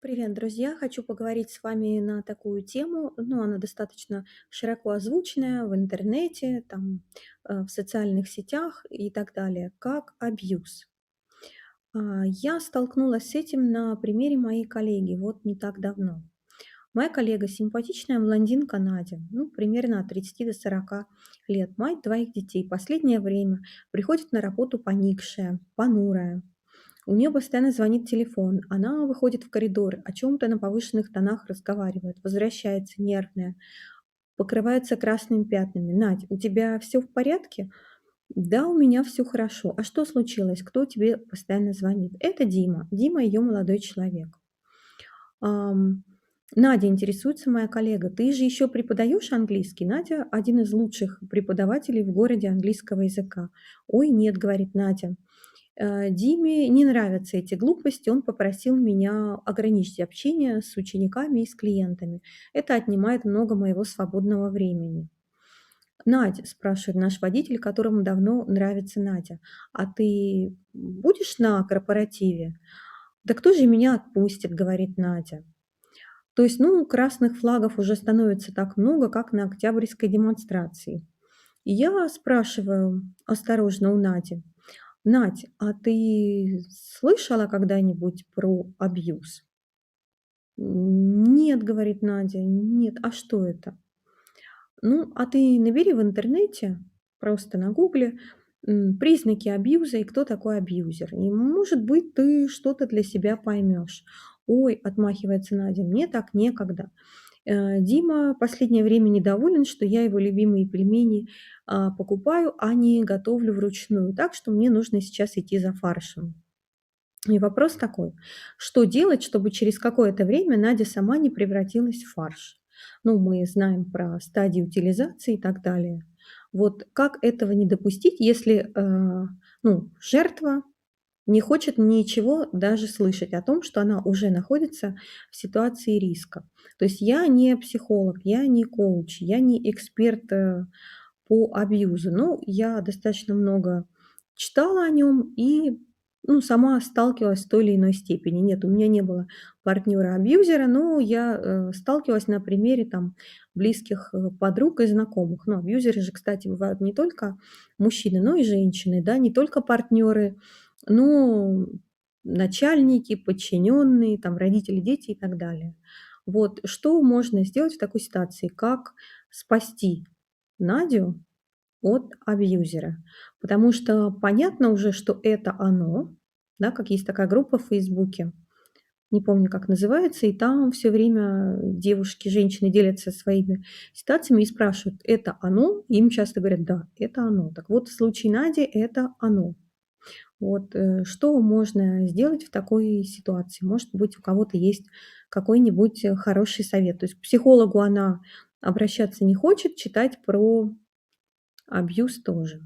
Привет, друзья! Хочу поговорить с вами на такую тему. Ну, она достаточно широко озвученная в интернете, там, в социальных сетях и так далее, как абьюз. Я столкнулась с этим на примере моей коллеги вот не так давно. Моя коллега симпатичная блондинка Надя, ну, примерно от 30 до 40 лет, мать двоих детей. Последнее время приходит на работу поникшая, понурая. У нее постоянно звонит телефон. Она выходит в коридор, о чем-то на повышенных тонах разговаривает, возвращается нервная, покрывается красными пятнами. Надь, у тебя все в порядке? Да, у меня все хорошо. А что случилось? Кто тебе постоянно звонит? Это Дима. Дима ее молодой человек. Ам, Надя, интересуется моя коллега, ты же еще преподаешь английский? Надя один из лучших преподавателей в городе английского языка. Ой, нет, говорит Надя, Диме не нравятся эти глупости, он попросил меня ограничить общение с учениками и с клиентами. Это отнимает много моего свободного времени. Надя, спрашивает наш водитель, которому давно нравится Надя, а ты будешь на корпоративе? Да кто же меня отпустит, говорит Надя. То есть, ну, красных флагов уже становится так много, как на Октябрьской демонстрации. И я спрашиваю осторожно у Нади: Надь, а ты слышала когда-нибудь про абьюз? Нет, говорит Надя, нет. А что это? Ну, а ты набери в интернете, просто на гугле, признаки абьюза и кто такой абьюзер. И, может быть, ты что-то для себя поймешь. Ой, отмахивается Надя, мне так некогда. Дима последнее время недоволен, что я его любимые пельмени покупаю, а не готовлю вручную. Так что мне нужно сейчас идти за фаршем. И вопрос такой: что делать, чтобы через какое-то время Надя сама не превратилась в фарш? Ну, мы знаем про стадии утилизации и так далее. Вот как этого не допустить, если ну, жертва не хочет ничего даже слышать о том, что она уже находится в ситуации риска. То есть я не психолог, я не коуч, я не эксперт по абьюзу, но я достаточно много читала о нем и, ну, сама сталкивалась в той или иной степени. Нет, у меня не было партнера-абьюзера, но я сталкивалась на примере там близких подруг и знакомых. Ну, абьюзеры же, кстати, бывают не только мужчины, но и женщины, да, не только партнеры, но начальники, подчиненные, там родители, дети и так далее. Вот что можно сделать в такой ситуации? Как спасти Надю от абьюзера? Потому что понятно уже, что это оно, да, как есть такая группа в "Фейсбуке", не помню, как называется, и там все время девушки, женщины делятся своими ситуациями и спрашивают: "Это оно?" И им часто говорят: "Да, это оно". Так вот, в случае Нади это оно. Вот, что можно сделать в такой ситуации? Может быть, у кого-то есть какой-нибудь, хороший совет. То есть к психологу она обращаться не хочет, читать про абьюз тоже.